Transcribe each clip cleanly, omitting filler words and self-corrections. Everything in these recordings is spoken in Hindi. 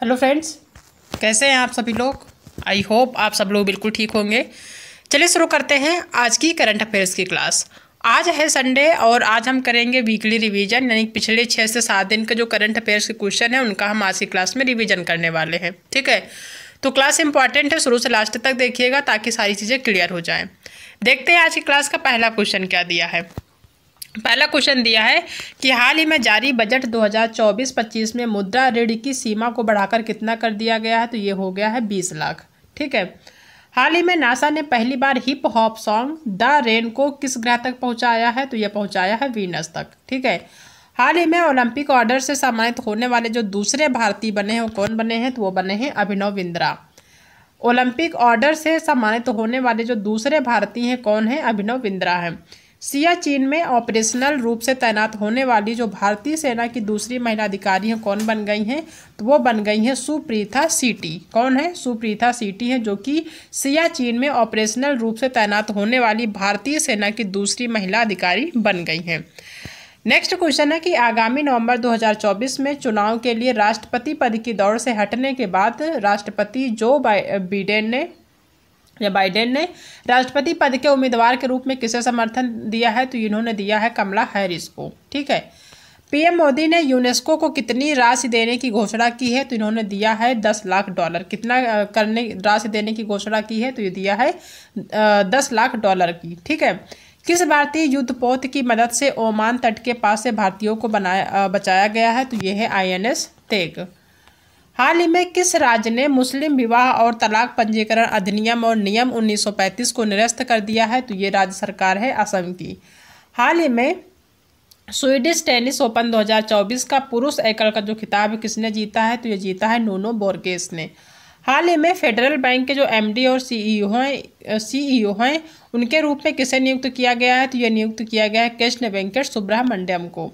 हेलो फ्रेंड्स, कैसे हैं आप सभी लोग। आई होप आप सब लोग बिल्कुल ठीक होंगे। चलिए शुरू करते हैं आज की करंट अफेयर्स की क्लास। आज है संडे और आज हम करेंगे वीकली रिवीजन, यानी पिछले 6 से 7 दिन के जो करंट अफेयर्स के क्वेश्चन है उनका हम आज की क्लास में रिवीजन करने वाले हैं। ठीक है, तो क्लास इंपॉर्टेंट है, शुरू से लास्ट तक देखिएगा ताकि सारी चीज़ें क्लियर हो जाएँ। देखते हैं आज की क्लास का पहला क्वेश्चन क्या दिया है। पहला क्वेश्चन दिया है कि हाल ही में जारी बजट 2024-25 में मुद्रा ऋण की सीमा को बढ़ाकर कितना कर दिया गया है, तो ये हो गया है 20 लाख। ठीक है, हाल ही में नासा ने पहली बार hip hop song the rain को किस ग्रह तक पहुंचाया है, तो ये पहुंचाया है वीनस तक। ठीक है, हाल ही में ओलंपिक ऑर्डर से सम्मानित होने वाले जो दूसरे भारतीय बने हैं वो कौन बने हैं, तो वो बने हैं अभिनव बिंद्रा। ओलंपिक ऑर्डर से सम्मानित होने वाले जो दूसरे भारतीय हैं कौन है, अभिनव बिंद्रा हैं। सियाचिन में ऑपरेशनल रूप से तैनात होने वाली जो भारतीय सेना की दूसरी महिला अधिकारी हैं कौन बन गई हैं, तो वो बन गई हैं सुप्रीता सीटी। कौन है, सुप्रीता सीटी है, जो कि सियाचिन में ऑपरेशनल रूप से तैनात होने वाली भारतीय सेना की दूसरी महिला अधिकारी बन गई हैं। नेक्स्ट क्वेश्चन है कि आगामी नवंबर 2024 में चुनाव के लिए राष्ट्रपति पद की दौड़ से हटने के बाद राष्ट्रपति जो बाइडेन ने राष्ट्रपति पद के उम्मीदवार के रूप में किसे समर्थन दिया है, तो इन्होंने दिया है कमला हैरिस को। ठीक है, पीएम मोदी ने यूनेस्को को कितनी राशि देने की घोषणा की है, तो इन्होंने दिया है $10 लाख। कितना राशि देने की घोषणा की है, तो ये दिया है $10 लाख की। ठीक है, किस भारतीय युद्धपोत की मदद से ओमान तट के पास से भारतीयों को बचाया गया है, तो ये है INS तेग। हाल ही में किस राज्य ने मुस्लिम विवाह और तलाक पंजीकरण अधिनियम और नियम 1935 को निरस्त कर दिया है, तो ये राज्य सरकार है असम की। हाल ही में स्वीडिश टेनिस ओपन 2024 का पुरुष एकल का जो खिताब किसने जीता है, तो ये जीता है नूनो बोर्गेस ने। हाल ही में फेडरल बैंक के जो MD और CEO हैं उनके रूप में किसे नियुक्त किया गया है, तो ये नियुक्त किया गया है कृष्ण वेंकट सुब्रमण्यम को।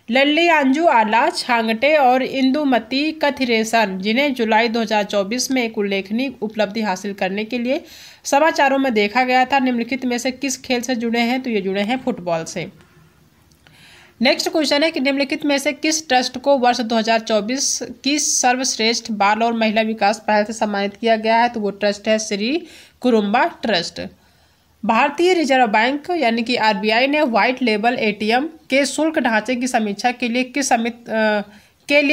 लल्ली अंजू आला छांगटे और इंदुमती कथिरेसन, जिन्हें जुलाई 2024 में एक उल्लेखनीय उपलब्धि हासिल करने के लिए समाचारों में देखा गया था, निम्नलिखित में से किस खेल से जुड़े हैं, तो ये जुड़े हैं फुटबॉल से। नेक्स्ट क्वेश्चन है कि निम्नलिखित में से किस ट्रस्ट को वर्ष 2024 की सर्वश्रेष्ठ बाल और महिला विकास पहल से सम्मानित किया गया है, तो वो ट्रस्ट है श्री कुरुम्बा ट्रस्ट। भारतीय रिजर्व बैंक यानी कि RBI ने व्हाइट लेबल ATM के शुल्क ढांचे की समीक्षा के लिए किस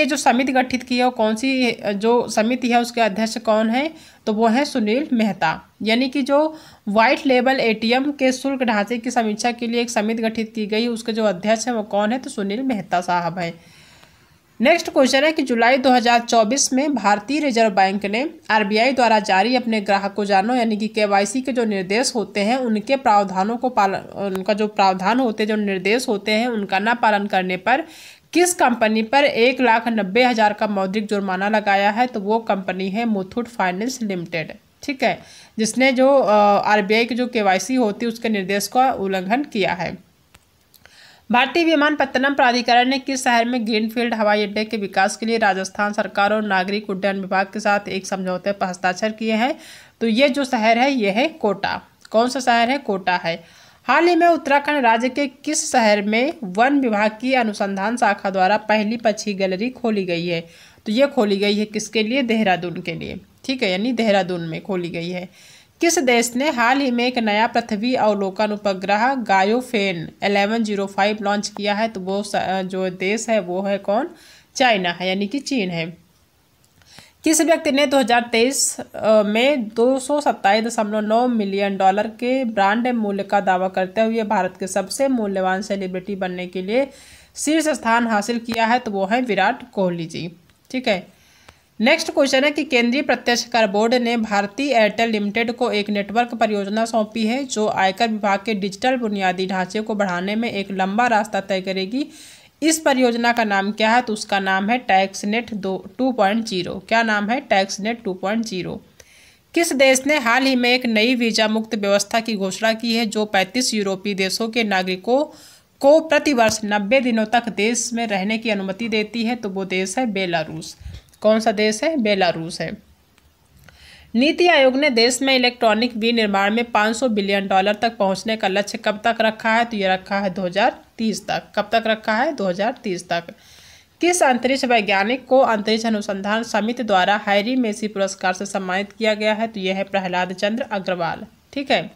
जो समिति गठित की है वो कौन सी जो समिति है उसके अध्यक्ष कौन है, तो वो है सुनील मेहता। यानी कि जो व्हाइट लेबल ATM के शुल्क ढांचे की समीक्षा के लिए एक समिति गठित की गई, उसके जो अध्यक्ष है वो कौन है, तो सुनील मेहता साहब है। नेक्स्ट क्वेश्चन है कि जुलाई 2024 में भारतीय रिजर्व बैंक ने RBI द्वारा जारी अपने ग्राहक को जानो यानी कि KYC के जो निर्देश होते हैं उनके प्रावधानों को उनका जो प्रावधान होते हैं, जो निर्देश होते हैं उनका न पालन करने पर किस कंपनी पर 1,90,000 का मौद्रिक जुर्माना लगाया है, तो वो कंपनी है मुथूट फाइनेंस लिमिटेड। ठीक है, जिसने जो RBI की जो KYC होती है उसके निर्देश का उल्लंघन किया है। भारतीय विमानपत्तनम प्राधिकरण ने किस शहर में ग्रीनफील्ड हवाई अड्डे के विकास के लिए राजस्थान सरकार और नागरिक उड्डयन विभाग के साथ एक समझौते पर हस्ताक्षर किए हैं, तो ये जो शहर है ये है कोटा। कौन सा शहर है, कोटा है। हाल ही में उत्तराखंड राज्य के किस शहर में वन विभाग की अनुसंधान शाखा द्वारा पहली पक्षी गैलरी खोली गई है, तो ये खोली गई है किसके लिए, देहरादून के लिए। ठीक है, यानी देहरादून में खोली गई है। किस देश ने हाल ही में एक नया पृथ्वी अवलोकन उपग्रह गायोफेन 1105 लॉन्च किया है, तो वो जो देश है वो है कौन, चाइना है, यानी कि चीन है। किस व्यक्ति ने 2023 में $227.9 मिलियन के ब्रांड मूल्य का दावा करते हुए भारत के सबसे मूल्यवान सेलिब्रिटी बनने के लिए शीर्ष स्थान हासिल किया है, तो वो है विराट कोहली जी। ठीक है, नेक्स्ट क्वेश्चन है कि केंद्रीय प्रत्यक्ष कर बोर्ड ने भारती एयरटेल लिमिटेड को एक नेटवर्क परियोजना सौंपी है जो आयकर विभाग के डिजिटल बुनियादी ढांचे को बढ़ाने में एक लंबा रास्ता तय करेगी। इस परियोजना का नाम क्या है, तो उसका नाम है टैक्सनेट 2.0। क्या नाम है, टैक्सनेट 2.0। किस देश ने हाल ही में एक नई वीजा मुक्त व्यवस्था की घोषणा की है जो 35 यूरोपीय देशों के नागरिकों को प्रतिवर्ष 90 दिनों तक देश में रहने की अनुमति देती है, तो वो देश है बेलारूस। कौन सा देश है, बेलारूस है। नीति आयोग ने देश में इलेक्ट्रॉनिक विनिर्माण में $500 बिलियन तक पहुंचने का लक्ष्य कब तक रखा है, तो ये रखा है 2030 तक। कब तक रखा है, 2030 तक। किस अंतरिक्ष वैज्ञानिक को अंतरिक्ष अनुसंधान समिति द्वारा हैरी मेसी पुरस्कार से सम्मानित किया गया है? तो यह है प्रहलाद चंद्र अग्रवाल। ठीक है।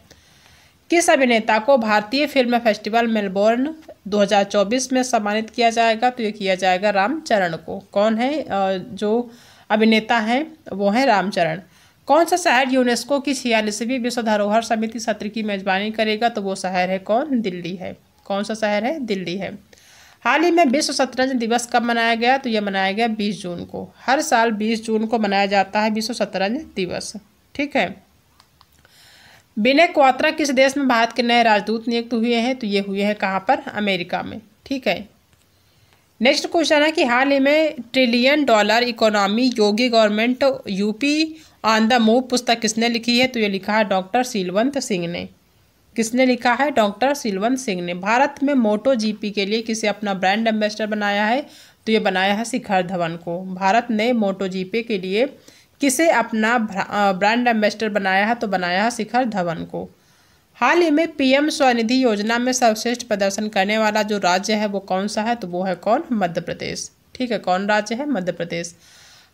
किस अभिनेता को भारतीय फिल्म फेस्टिवल मेलबोर्न 2024 में सम्मानित किया जाएगा? तो ये किया जाएगा रामचरण को। कौन है जो अभिनेता हैं? वो है रामचरण। कौन सा शहर यूनेस्को की 46वीं विश्व धरोहर समिति सत्र की मेजबानी करेगा? तो वो शहर है कौन? दिल्ली है। कौन सा शहर है? दिल्ली है। हाल ही में विश्व शतरंज दिवस कब मनाया गया? तो यह मनाया गया 20 जून को। हर साल 20 जून को मनाया जाता है विश्व शतरंज दिवस। ठीक है। विनय क्वात्रा किस देश में भारत के नए राजदूत नियुक्त हुए हैं? तो ये हुए हैं कहाँ पर? अमेरिका में। ठीक है। नेक्स्ट क्वेश्चन है कि हाल ही में $1 trillion economy Yogi government UP on the move पुस्तक किसने लिखी है? तो ये लिखा है डॉक्टर सीलवंत सिंह ने। किसने लिखा है? डॉक्टर सीलवंत सिंह ने। भारत में मोटो जीपी के लिए किसे अपना ब्रांड एम्बेसडर बनाया है? तो ये बनाया है शिखर धवन को। भारत ने मोटो जीपी के लिए किसे अपना ब्रांड एम्बेसडर बनाया है? तो बनाया है शिखर धवन को। हाल ही में पीएम स्वनिधि योजना में सर्वश्रेष्ठ प्रदर्शन करने वाला जो राज्य है वो कौन सा है? तो वो है कौन? मध्य प्रदेश। ठीक है। कौन राज्य है? मध्य प्रदेश।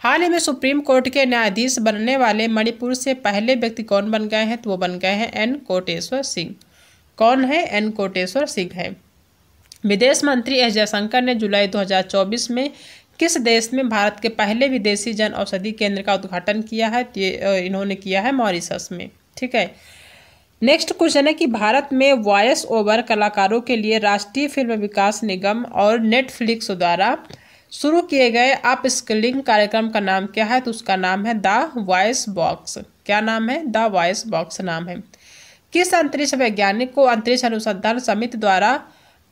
हाल ही में सुप्रीम कोर्ट के न्यायाधीश बनने वाले मणिपुर से पहले व्यक्ति कौन बन गए हैं? तो वो बन गए हैं एन कोटेश्वर सिंह। कौन है? एन कोटेश्वर सिंह है। विदेश मंत्री एस जयशंकर ने जुलाई 2024 में किस देश में भारत के पहले विदेशी जन औषधि केंद्र का उद्घाटन किया है? इन्होंने किया है मॉरिशस में। ठीक है। नेक्स्ट क्वेश्चन है कि भारत में वॉयस ओवर कलाकारों के लिए राष्ट्रीय फिल्म विकास निगम और नेटफ्लिक्स द्वारा शुरू किए गए अप स्किलिंग कार्यक्रम का नाम क्या है? तो उसका नाम है द वॉइस बॉक्स। क्या नाम है? द वॉइस बॉक्स नाम है। किस अंतरिक्ष वैज्ञानिक को अंतरिक्ष अनुसंधान समिति द्वारा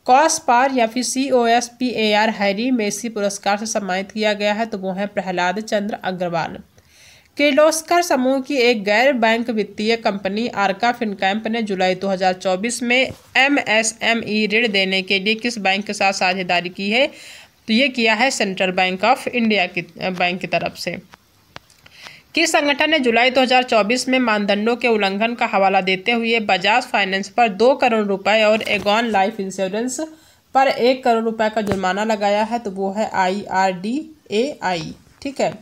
कॉस्पार या फिर COSPAR हैरी मेसी पुरस्कार से सम्मानित किया गया है? तो वो है प्रहलाद चंद्र अग्रवाल। किर्लोस्कर समूह की एक गैर बैंक वित्तीय कंपनी आर्का फिनकैम्प ने जुलाई 2024 में MSME ऋण देने के लिए किस बैंक के साथ साझेदारी की है? तो ये किया है सेंट्रल बैंक ऑफ इंडिया की बैंक की तरफ से। किस संगठन ने जुलाई 2024 में मानदंडों के उल्लंघन का हवाला देते हुए बजाज फाइनेंस पर 2 करोड़ रुपए और एगॉन लाइफ इंश्योरेंस पर 1 करोड़ रुपए का जुर्माना लगाया है? तो वो है IRDAI। ठीक है।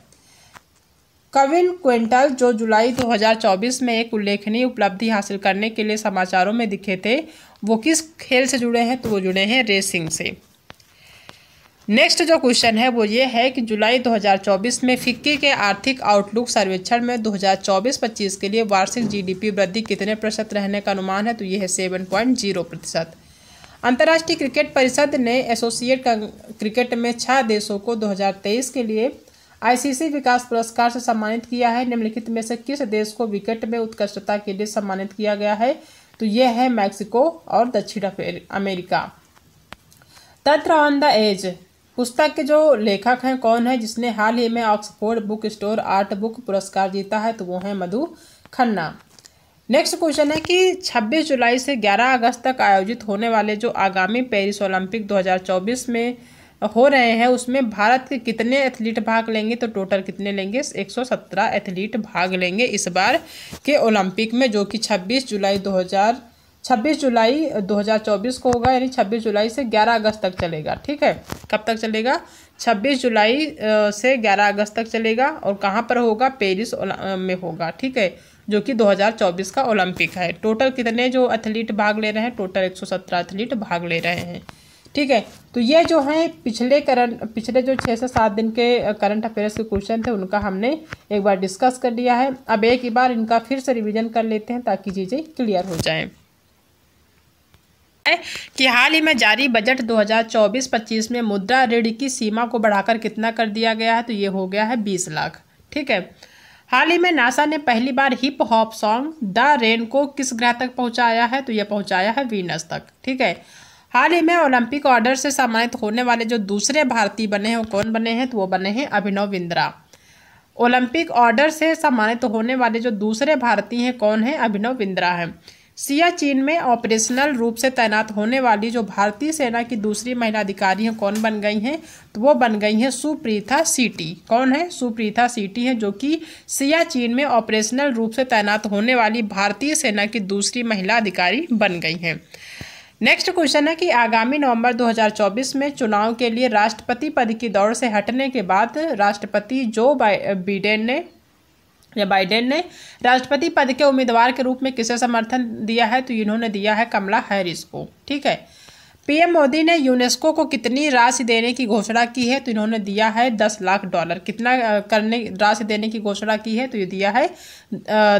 कविन क्विंटल जो जुलाई 2024 में एक उल्लेखनीय उपलब्धि हासिल करने के लिए समाचारों में दिखे थे वो किस खेल से जुड़े हैं? तो वो जुड़े हैं रेसिंग से। नेक्स्ट जो क्वेश्चन है वो ये है कि जुलाई 2024 में फिक्की के आर्थिक आउटलुक सर्वेक्षण में 2024-25 के लिए वार्षिक GDP वृद्धि कितने प्रतिशत रहने का अनुमान है? तो ये है 7.0%। अंतर्राष्ट्रीय क्रिकेट परिषद ने एसोसिएट क्रिकेट में 6 देशों को 2023 के लिए ICC विकास पुरस्कार से सम्मानित किया है। निम्नलिखित में से किस देश को विकेट में उत्कृष्टता के लिए सम्मानित किया गया है? तो यह है मैक्सिको और दक्षिण अमेरिका। तंत्र ऑन द एज पुस्तक के जो लेखक हैं कौन है जिसने हाल ही में Oxford book store art book पुरस्कार जीता है? तो वो है मधु खन्ना। नेक्स्ट क्वेश्चन है कि 26 जुलाई से 11 अगस्त तक आयोजित होने वाले जो आगामी पेरिस ओलंपिक 2024 में हो रहे हैं उसमें भारत के कितने एथलीट भाग लेंगे? तो टोटल कितने लेंगे? 117 एथलीट भाग लेंगे इस बार के ओलंपिक में, जो कि 26 जुलाई 2024 को होगा, यानी 26 जुलाई से 11 अगस्त तक चलेगा। ठीक है। कब तक चलेगा? 26 जुलाई से 11 अगस्त तक चलेगा। और कहाँ पर होगा? पेरिस में होगा। ठीक है। जो कि 2024 का ओलंपिक है। टोटल कितने जो एथलीट भाग ले रहे हैं? टोटल 117 एथलीट भाग ले रहे हैं। ठीक है। तो ये जो है पिछले जो 6 से 7 दिन के करंट अफेयर्स के क्वेश्चन थे उनका हमने एक बार डिस्कस कर लिया है। अब एक बार इनका फिर से रिवीजन कर लेते हैं ताकि चीज़ें क्लियर हो जाएं। कि हाल ही में जारी बजट 2024-25 में मुद्रा ऋण की सीमा को बढ़ाकर कितना कर दिया गया है? तो ये हो गया है 20 लाख। ठीक है। हाल ही में नासा ने पहली बार hip hop song the rain को किस ग्रह तक पहुंचाया है? तो ये पहुंचाया है वीनस तक। ठीक है। हाल ही में ओलंपिक ऑर्डर से सम्मानित होने वाले जो दूसरे भारतीय बने हैं वो कौन बने हैं? तो वो बने हैं अभिनव बिंद्रा। ओलंपिक ऑर्डर से सम्मानित होने वाले जो दूसरे भारतीय हैं कौन है? अभिनव बिंद्रा है। सियाचिन में ऑपरेशनल रूप से तैनात होने वाली जो भारतीय सेना की दूसरी महिला अधिकारी हैं कौन बन गई हैं? तो वो बन गई हैं सुप्रीता सीटी। कौन है? सुप्रीता सीटी है, जो कि सियाचिन में ऑपरेशनल रूप से तैनात होने वाली भारतीय सेना की दूसरी महिला अधिकारी बन गई हैं। नेक्स्ट क्वेश्चन है कि आगामी नवंबर 2024 में चुनाव के लिए राष्ट्रपति पद की दौड़ से हटने के बाद राष्ट्रपति बाइडेन ने राष्ट्रपति पद के उम्मीदवार के रूप में किसे समर्थन दिया है? तो इन्होंने दिया है कमला हैरिस को। ठीक है। पीएम मोदी ने यूनेस्को को कितनी राशि देने की घोषणा की है? तो इन्होंने दिया है $10 लाख। कितना राशि देने की घोषणा की है? तो ये दिया है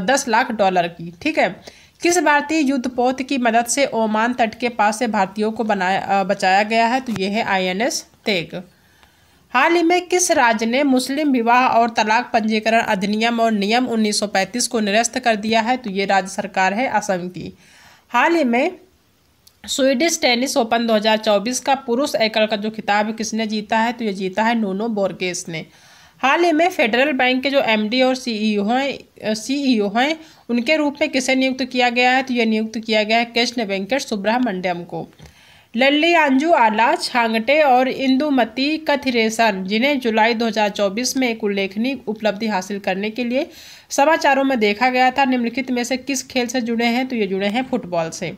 $10 लाख की। ठीक है। किस भारतीय युद्धपोत की मदद से ओमान तट के पास से भारतीयों को बचाया गया है? तो ये है INS तेग। हाल ही में किस राज्य ने मुस्लिम विवाह और तलाक पंजीकरण अधिनियम और नियम 1935 को निरस्त कर दिया है? तो ये राज्य सरकार है असम की। हाल ही में स्वीडिश टेनिस ओपन 2024 का पुरुष एकल का जो खिताब किसने जीता है? तो ये जीता है नूनो बोर्गेस ने। हाल ही में फेडरल बैंक के जो MD और CEO हैं उनके रूप में किसे नियुक्त किया गया है? तो ये नियुक्त किया गया है कृष्ण वेंकट सुब्रमण्यम को। लल्ली अंजू आला छांगटे और इंदुमती कथिरेसन, जिन्हें जुलाई 2024 में एक उल्लेखनीय उपलब्धि हासिल करने के लिए समाचारों में देखा गया था, निम्नलिखित में से किस खेल से जुड़े हैं? तो ये जुड़े हैं फुटबॉल से।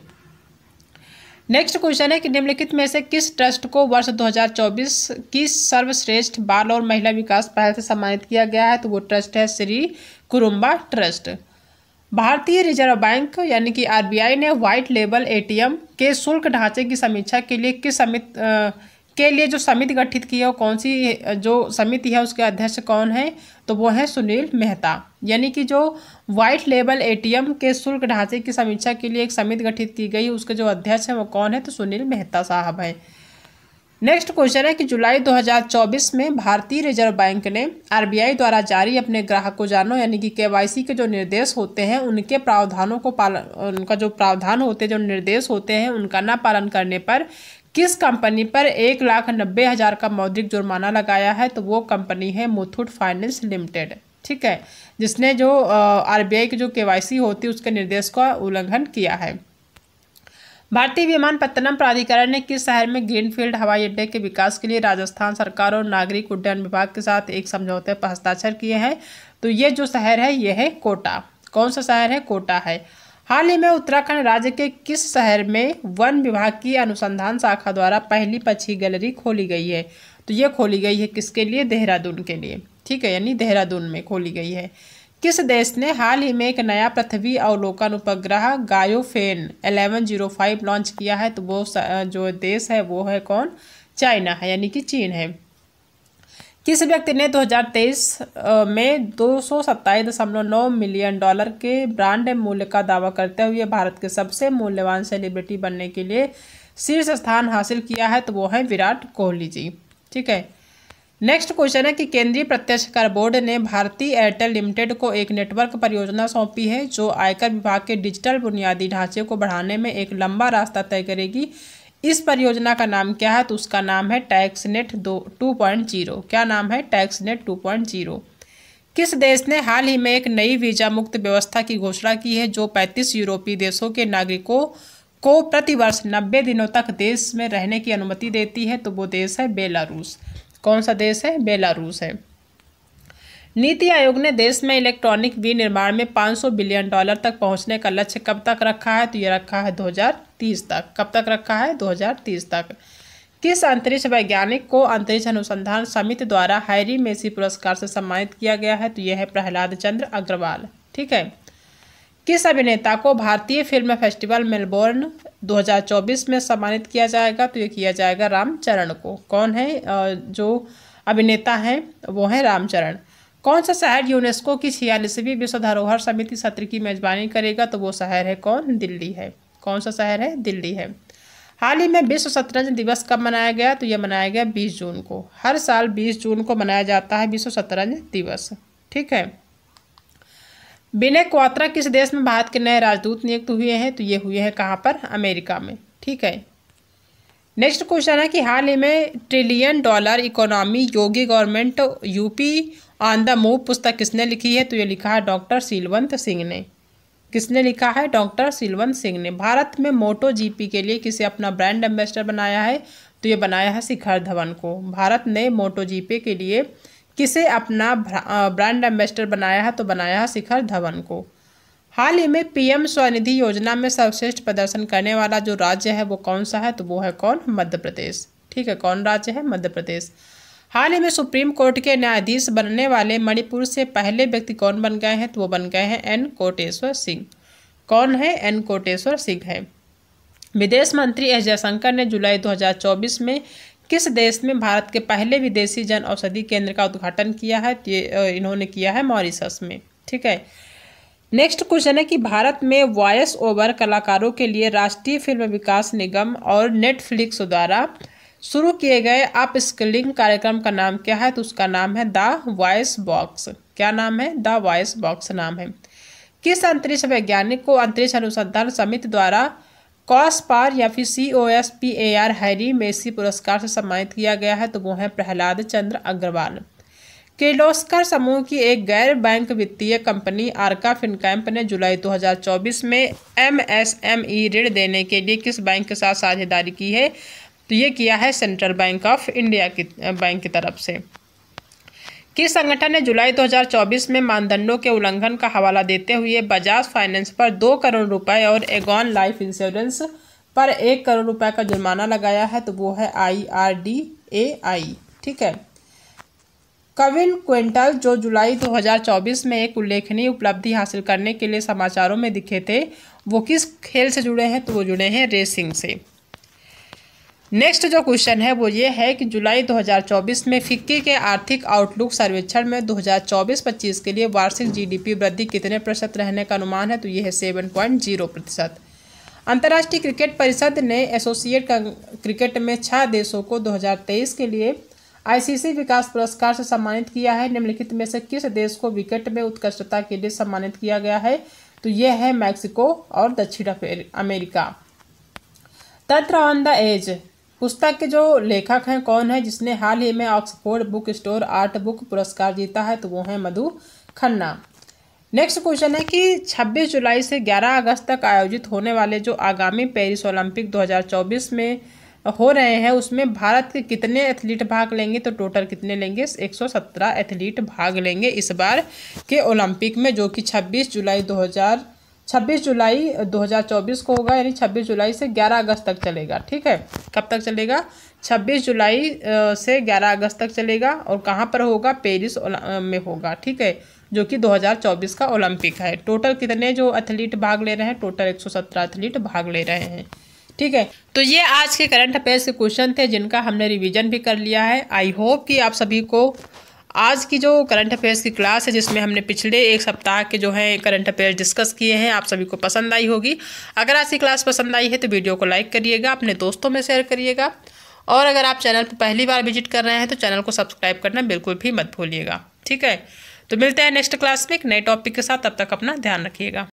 नेक्स्ट क्वेश्चन है कि निम्नलिखित में से किस ट्रस्ट को वर्ष 2024 की सर्वश्रेष्ठ बाल और महिला विकास पहल से सम्मानित किया गया है? तो वो ट्रस्ट है श्री कुरुम्बा ट्रस्ट। भारतीय रिजर्व बैंक यानी कि RBI ने व्हाइट लेबल ATM के शुल्क ढांचे की समीक्षा के लिए किस जो समिति गठित की है वो कौन सी जो समिति है उसके अध्यक्ष कौन है? तो वो है सुनील मेहता। यानी कि जो व्हाइट लेबल ATM के शुल्क ढांचे की समीक्षा के लिए एक समिति गठित की गई, उसके जो अध्यक्ष है वो कौन है? तो सुनील मेहता साहब है। नेक्स्ट क्वेश्चन है कि जुलाई 2024 में भारतीय रिजर्व बैंक ने RBI द्वारा जारी अपने ग्राहक को जानो यानी कि KYC के जो निर्देश होते हैं उनके प्रावधानों को उनका जो प्रावधान होते हैं, जो निर्देश होते हैं, उनका न पालन करने पर किस कंपनी पर 1,90,000 का मौद्रिक जुर्माना लगाया है? तो वो कंपनी है मुथूट फाइनेंस लिमिटेड। ठीक है, जिसने जो RBI की जो KYC होती है उसके निर्देश का उल्लंघन किया है। भारतीय विमानपत्तनम प्राधिकरण ने किस शहर में ग्रीनफील्ड हवाई अड्डे के विकास के लिए राजस्थान सरकार और नागरिक उड्डयन विभाग के साथ एक समझौते पर हस्ताक्षर किए हैं? तो ये जो शहर है ये है कोटा। कौन सा शहर है? कोटा है। हाल ही में उत्तराखंड राज्य के किस शहर में वन विभाग की अनुसंधान शाखा द्वारा पहली पक्षी गैलरी खोली गई है? तो ये खोली गई है किसके लिए? देहरादून के लिए। ठीक है, यानी देहरादून में खोली गई है। किस देश ने हाल ही में एक नया पृथ्वी अवलोकन उपग्रह गायोफेन 1105 लॉन्च किया है? तो वो जो देश है वो है कौन? चाइना है, यानी कि चीन है। किस व्यक्ति ने 2023 में $227.9 मिलियन के ब्रांड मूल्य का दावा करते हुए भारत के सबसे मूल्यवान सेलिब्रिटी बनने के लिए शीर्ष स्थान हासिल किया है? तो वो है विराट कोहली जी। ठीक है। नेक्स्ट क्वेश्चन है कि केंद्रीय प्रत्यक्ष कर बोर्ड ने भारती एयरटेल लिमिटेड को एक नेटवर्क परियोजना सौंपी है जो आयकर विभाग के डिजिटल बुनियादी ढांचे को बढ़ाने में एक लंबा रास्ता तय करेगी। इस परियोजना का नाम क्या है? तो उसका नाम है टैक्सनेट 2.0। क्या नाम है? टैक्सनेट 2.0। किस देश ने हाल ही में एक नई वीजा मुक्त व्यवस्था की घोषणा की है जो 35 यूरोपीय देशों के नागरिकों को प्रतिवर्ष 90 दिनों तक देश में रहने की अनुमति देती है? तो वो देश है बेलारूस। कौन सा देश है? बेलारूस है। नीति आयोग ने देश में इलेक्ट्रॉनिक विनिर्माण में $500 बिलियन तक पहुंचने का लक्ष्य कब तक रखा है? तो ये रखा है 2030 तक। कब तक रखा है? 2030 तक। किस अंतरिक्ष वैज्ञानिक को अंतरिक्ष अनुसंधान समिति द्वारा हैरी मेसी पुरस्कार से सम्मानित किया गया है? तो यह है प्रहलाद चंद्र अग्रवाल। ठीक है। किस अभिनेता को भारतीय फिल्म फेस्टिवल मेलबोर्न 2024 में सम्मानित किया जाएगा? तो ये किया जाएगा रामचरण को। कौन है जो अभिनेता हैं? वो है रामचरण। कौन सा शहर यूनेस्को की 46वीं विश्व धरोहर समिति सत्र की मेजबानी करेगा? तो वो शहर है कौन? दिल्ली है। कौन सा शहर है? दिल्ली है। हाल ही में विश्व शतरंज दिवस कब मनाया गया? तो यह मनाया गया 20 जून को। हर साल 20 जून को मनाया जाता है विश्व शतरंज दिवस। ठीक है। विनय क्वात्रा किस देश में भारत के नए राजदूत नियुक्त हुए हैं? तो ये हुए हैं कहाँ पर? अमेरिका में। ठीक है। नेक्स्ट क्वेश्चन है कि हाल ही में $1 trillion economy Yogi government UP on the move पुस्तक किसने लिखी है? तो ये लिखा है डॉक्टर सीलवंत सिंह ने। किसने लिखा है? डॉक्टर सीलवंत सिंह ने। भारत में मोटो GP के लिए किसे अपना ब्रांड एम्बेसडर बनाया है? तो ये बनाया है शिखर धवन को। भारत ने मोटो GP के लिए किसे अपना ब्रांड एम्बेसडर बनाया है? तो बनाया है शिखर धवन को। हाल ही में पीएम स्वनिधि योजना में सर्वश्रेष्ठ प्रदर्शन करने वाला जो राज्य है वो कौन सा है, तो वो है कौन, मध्य प्रदेश। ठीक है, कौन राज्य है, मध्य प्रदेश। हाल ही में सुप्रीम कोर्ट के न्यायाधीश बनने वाले मणिपुर से पहले व्यक्ति कौन बन गए हैं, तो वो बन गए हैं एन कोटेश्वर सिंह। कौन है, एन कोटेश्वर सिंह है। विदेश मंत्री एस जयशंकर ने जुलाई 2024 में किस देश में भारत के पहले विदेशी जन औषधि केंद्र का उद्घाटन किया है, इन्होंने किया है मॉरिशस में। ठीक है, नेक्स्ट क्वेश्चन है कि भारत में वॉयस ओवर कलाकारों के लिए राष्ट्रीय फिल्म विकास निगम और नेटफ्लिक्स द्वारा शुरू किए गए अप स्किलिंग कार्यक्रम का नाम क्या है, तो उसका नाम है द वॉइस बॉक्स। क्या नाम है, द वॉइस बॉक्स नाम है। किस अंतरिक्ष वैज्ञानिक को अंतरिक्ष अनुसंधान समिति द्वारा कॉस्पार या फिर COSPAR हैरी मेसी पुरस्कार से सम्मानित किया गया है, तो वो है प्रहलाद चंद्र अग्रवाल। किर्लोस्कर समूह की एक गैर बैंक वित्तीय कंपनी आर्का फिनकैम्प ने जुलाई 2024 में MSME ऋण देने के लिए किस बैंक के साथ साझेदारी की है, तो ये किया है सेंट्रल बैंक ऑफ इंडिया की बैंक की तरफ से। किस संगठन ने जुलाई 2024 में मानदंडों के उल्लंघन का हवाला देते हुए बजाज फाइनेंस पर 2 करोड़ रुपए और एगॉन लाइफ इंश्योरेंस पर 1 करोड़ रुपए का जुर्माना लगाया है, तो वो है IRDAI। ठीक है, कविन क्विंटल जो जुलाई 2024 में एक उल्लेखनीय उपलब्धि हासिल करने के लिए समाचारों में दिखे थे, वो किस खेल से जुड़े हैं, तो वो जुड़े हैं रेसिंग से। नेक्स्ट जो क्वेश्चन है वो ये है कि जुलाई 2024 में फिक्की के आर्थिक आउटलुक सर्वेक्षण में 2024-25 के लिए वार्षिक GDP वृद्धि कितने प्रतिशत रहने का अनुमान है, तो ये है 7.0%। अंतर्राष्ट्रीय क्रिकेट परिषद ने एसोसिएट क्रिकेट में 6 देशों को 2023 के लिए ICC विकास पुरस्कार से सम्मानित किया है। निम्नलिखित में से किस देश को विकेट में उत्कृष्टता के लिए सम्मानित किया गया है, तो यह है मैक्सिको और दक्षिण अमेरिका। तंत्र ऑन द एज पुस्तक के जो लेखक हैं कौन है, जिसने हाल ही में Oxford book store art book पुरस्कार जीता है, तो वो है मधु खन्ना। नेक्स्ट क्वेश्चन है कि 26 जुलाई से 11 अगस्त तक आयोजित होने वाले जो आगामी पेरिस ओलंपिक 2024 में हो रहे हैं, उसमें भारत के कितने एथलीट भाग लेंगे, तो टोटल कितने लेंगे, 117 एथलीट भाग लेंगे इस बार के ओलंपिक में, जो कि 26 जुलाई 2024 को होगा, यानी 26 जुलाई से 11 अगस्त तक चलेगा। ठीक है, कब तक चलेगा, 26 जुलाई से 11 अगस्त तक चलेगा, और कहाँ पर होगा, पेरिस में होगा। ठीक है, जो कि 2024 का ओलंपिक है। टोटल कितने जो एथलीट भाग ले रहे हैं, टोटल 117 एथलीट भाग ले रहे हैं। ठीक है, तो ये आज के करंट अफेयर्स के क्वेश्चन थे जिनका हमने रिवीजन भी कर लिया है। आई होप कि आप सभी को आज की जो करंट अफेयर्स की क्लास है, जिसमें हमने पिछले एक सप्ताह के जो है करंट अफेयर्स डिस्कस किए हैं, आप सभी को पसंद आई होगी। अगर आज की क्लास पसंद आई है तो वीडियो को लाइक करिएगा, अपने दोस्तों में शेयर करिएगा, और अगर आप चैनल पर पहली बार विजिट कर रहे हैं तो चैनल को सब्सक्राइब करना बिल्कुल भी मत भूलिएगा। ठीक है, तो मिलते हैं नेक्स्ट क्लास में एक नए टॉपिक के साथ, तब तक अपना ध्यान रखिएगा।